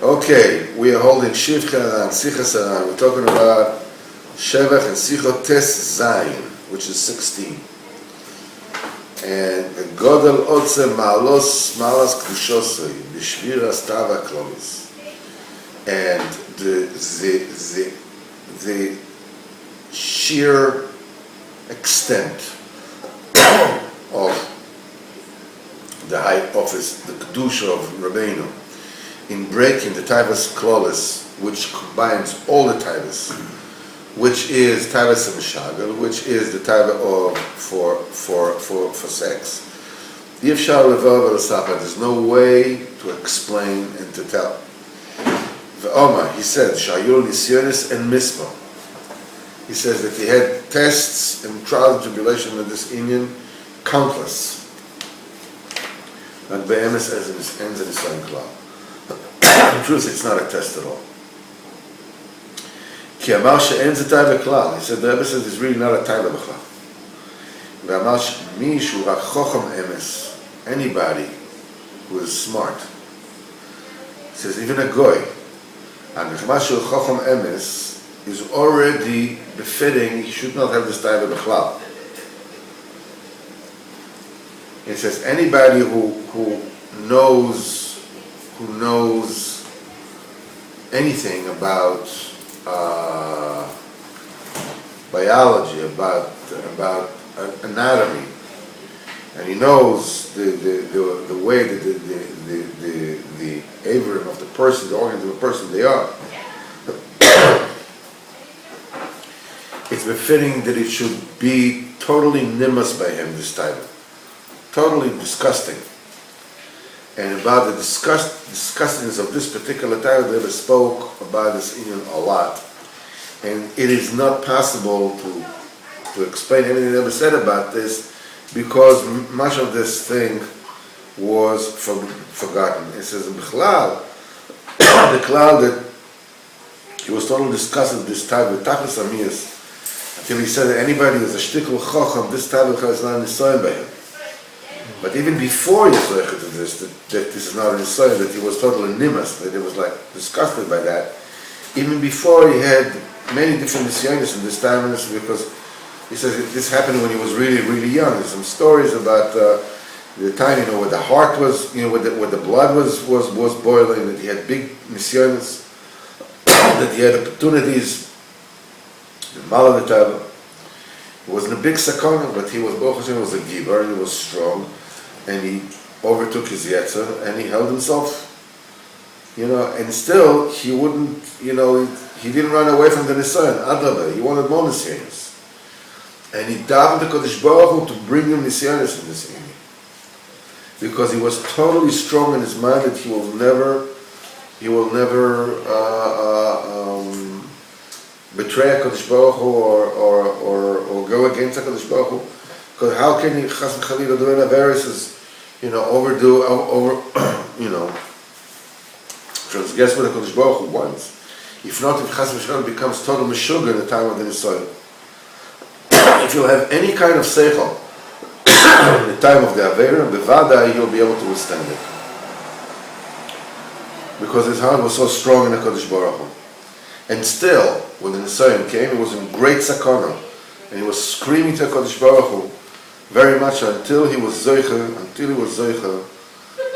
Okay, we are holding Shichey and Sichos HaRan. We're talking about Shevach and Sichos Tes Zayin, which is 16. And Godel Otze Malos Kdushosoi B'Shviras Tava Klomis. And the sheer extent of the high office, the Kedusha of Rabbeinu, in breaking the Taivas Klolis, which combines all the Taivas, which is Taivas and Mishagel, which is the Taiva of for sex. There's no way to explain and to tell. V'Omar, he said, Shayul Nisyonis and Misma. He says that he had tests and trials and tribulation in this Indian, countless. Not be'emes as it ends in his own klal. In truth, it's not a test at all. Ki amar she'en ze taiva klal. He said the Rebbe says it's really not a taiva b'chlal. Ve'amar mi shu rak chocham emes. Anybody who is smart. He says even a goy. And nechma shu chocham emes is already befitting. He should not have this taiva b'chlal. He says anybody who knows anything about biology, about anatomy, and he knows the way that the avium of the person, the organs of the person, they are. It's befitting that it should be totally nimas by him this time. Totally disgusting. And about the disgustingness of this particular time, they ever spoke about this Indian a lot. And it is not possible to explain anything they ever said about this because much of this thing was forgotten. It says in Bichlal, the cloud that he was totally disgusted this time with Tachlis Amiyas until he said that anybody who is a shtikl chocham, this time is not nisoyen by him. But even before he saw this, that this is not a nisoyen, that he was totally nimas, that he was like disgusted by that. Even before he had many different nisyonis in this time, because he says this happened when he was really, really young. There's some stories about the time, where the heart was, where the blood was boiling, that he had big nisyonis, that he had opportunities, the Malav. He wasn't a big sakana, but he was, Baruch Hashem, was a giver, he was strong, and he overtook his yetzer, and he held himself, and still, he wouldn't, he didn't run away from the Nisayan, Adrabah, he wanted more Nisyanis. And he davened to Kodesh Baruch Hu to bring him Nisyanis in this area. Because he was totally strong in his mind that he will never betray HaKadosh Baruch Hu or go against HaKadosh Baruch Hu. Because how can he, Chas v'Chalila, do an Averis, transgress what HaKadosh Baruch Hu wants. If not, if Chas v'Chalila becomes total Meshuggah in the time of the Nisoyen. If you'll have any kind of Seichel in the time of the Aveira, Bevada, you'll be able to withstand it. Because his heart was so strong in HaKadosh Baruch Hu. And still, when the Nisayon came, he was in great sakana, and he was screaming to HaKadosh Baruch Hu very much until he was zoicha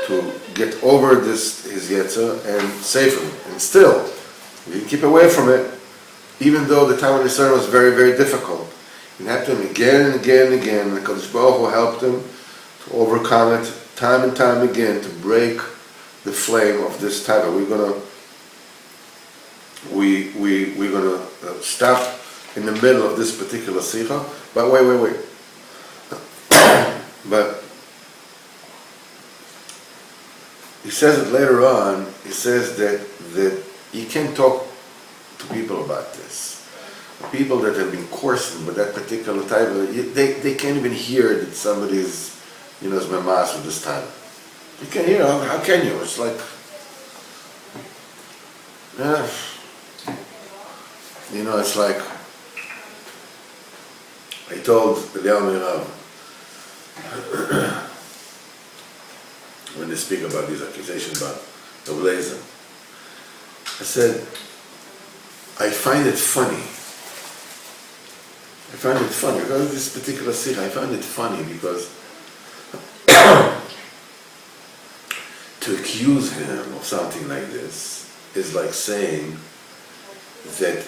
to get over his yetzer and save him. And still, he didn't keep away from it, even though the time of Nisayon was very, very difficult. It happened to him again and again and again, and HaKadosh Baruch Hu helped him to overcome it time and time again, to break the flame of this type. We're gonna stop in the middle of this particular sikha, but wait. But he says it later on. He says that you can't talk to people about this. People that have been coarsened with that particular type, they can't even hear that somebody is memas with this type. You can't hear. How can you? It's like. It's like I told Eliyahu Mirav when they speak about these accusations about the blazer. I said, I find it funny. Because this particular sikh, I find it funny because to accuse him of something like this is like saying that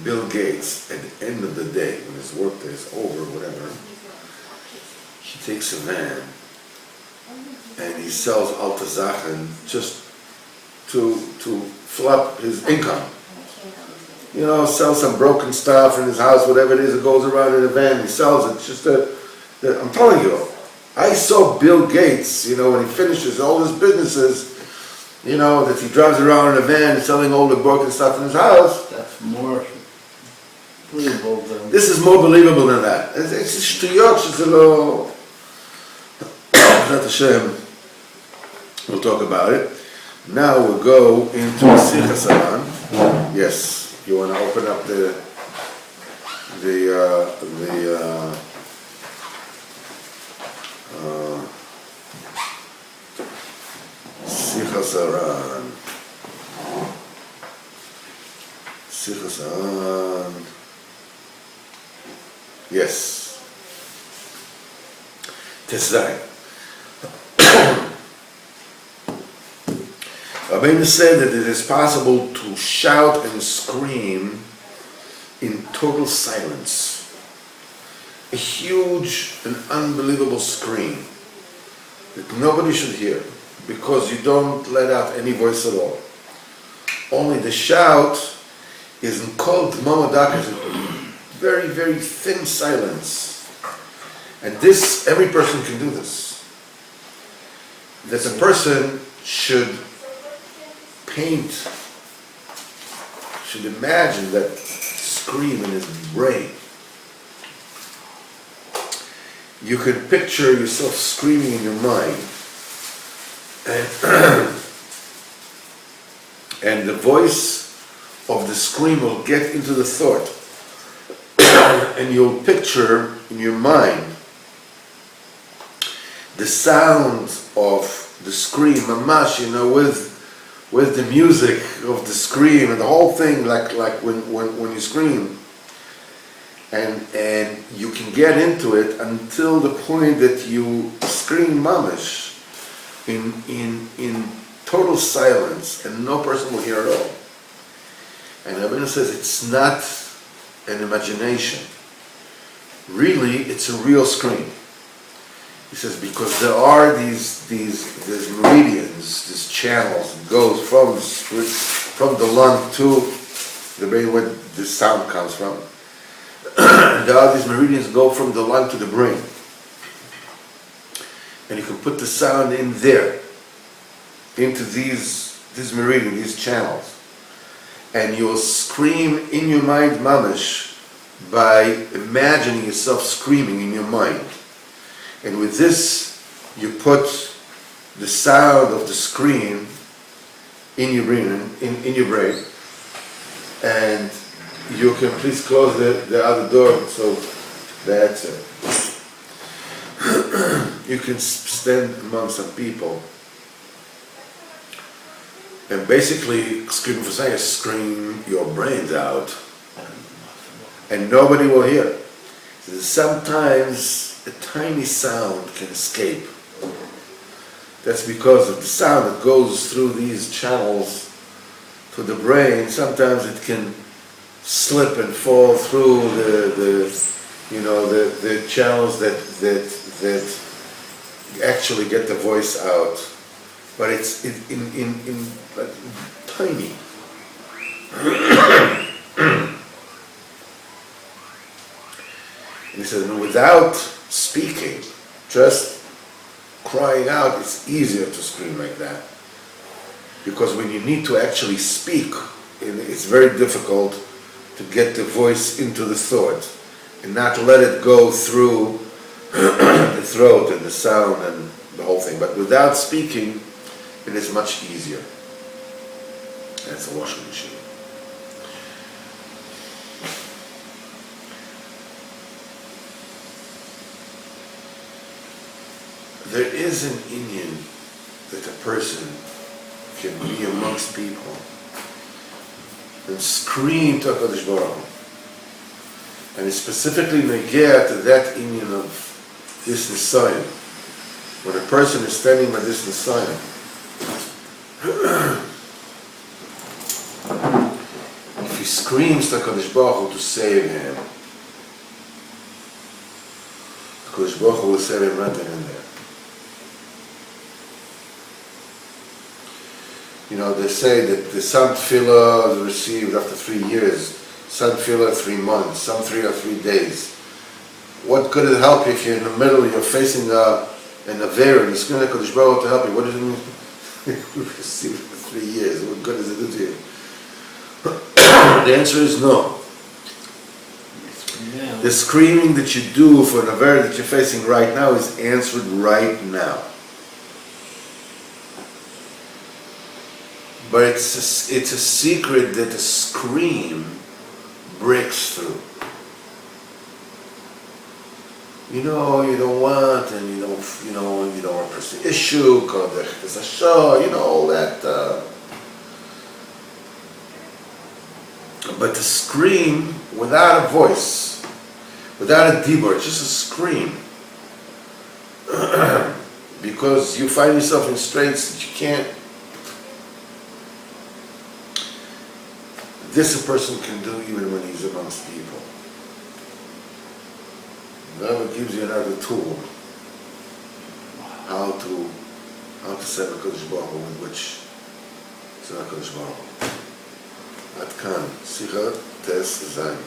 Bill Gates, at the end of the day, when his workday is over, whatever, he takes a van and he sells Alta Sachen just to fill up his income. You know, sell some broken stuff in his house, whatever it is, it goes around in a van, he sells it. Just that I'm telling you, I saw Bill Gates, you know, when he finishes all his businesses, you know, that he drives around in a van selling all the broken stuff in his house. That's more believable than... This is more believable than that. It's shtuyot, it's a little... Not a shame. We'll talk about it. Now we'll go into Sichos HaRan. Yes, you want to open up the Sichos HaRan. Sichos HaRan. Yes. Tezdai. Rabbeinu said that it is possible to shout and scream in total silence. A huge and unbelievable scream that nobody should hear because you don't let out any voice at all. Only the shout is in cold momodakas, very, very thin silence. And this, every person can do this. That a person should paint, should imagine that scream in his brain. You can picture yourself screaming in your mind, and the voice of the scream will get into the thought, and you'll picture in your mind the sound of the scream, mamash, you know, with the music of the scream and the whole thing, like when you scream, and you can get into it until the point that you scream mamash in total silence, and no person will hear at all. And Rabbeinu says it's not an imagination. Really, it's a real scream. He says because there are these meridians, these channels, that goes from the lung to the brain where the sound comes from. There are these meridians that go from the lung to the brain, and you can put the sound in there, into these meridians, these channels, and you'll scream in your mind, mamash, by imagining yourself screaming in your mind. And with this, you put the sound of the scream in your brain, in your brain, and you can please close the other door. So that's it. You can stand among some people and basically scream for saying, scream your brains out, and nobody will hear. Sometimes a tiny sound can escape. That's because of the sound that goes through these channels to the brain. Sometimes it can slip and fall through the channels that actually get the voice out. But it's in like tiny. He says, without speaking, just crying out, it's easier to scream like that. Because when you need to actually speak, it's very difficult to get the voice into the thought and not let it go through the throat and the sound and the whole thing. But without speaking, it is much easier. That's a washing machine. There is an Indian that a person can be amongst people and scream to HaKadosh Baruch Hu. And it's specifically negate to that union of this Nisayan. When a person is standing by this Nisayan, if he screams to HaKadosh Baruch Hu to save him, HaKadosh Baruch Hu will save him right then and there. You know, they say that the some tefillah is received after 3 years, some tefillah 3 months, some 3 or 3 days. What could it help you if you're in the middle, you're facing an affair, and you're screaming at HaKadosh Baruch Hu to help you? What does it mean? You received for 3 years. What good does it do to you? The answer is no. Yeah. The screaming that you do for an affair that you're facing right now is answered right now. But it's a secret that the scream breaks through. You know, you don't want, and you don't want to press the issue, there's a show, all that. But to scream without a voice, without a dibur, it's just a scream. Because you find yourself in straits that you can't. This a person can do even when he's amongst people. God gives you another tool how to serve HaKadosh Baruch Hu, with which serve HaKadosh Baruch Hu. At Kan, Sicha Tes Zayin.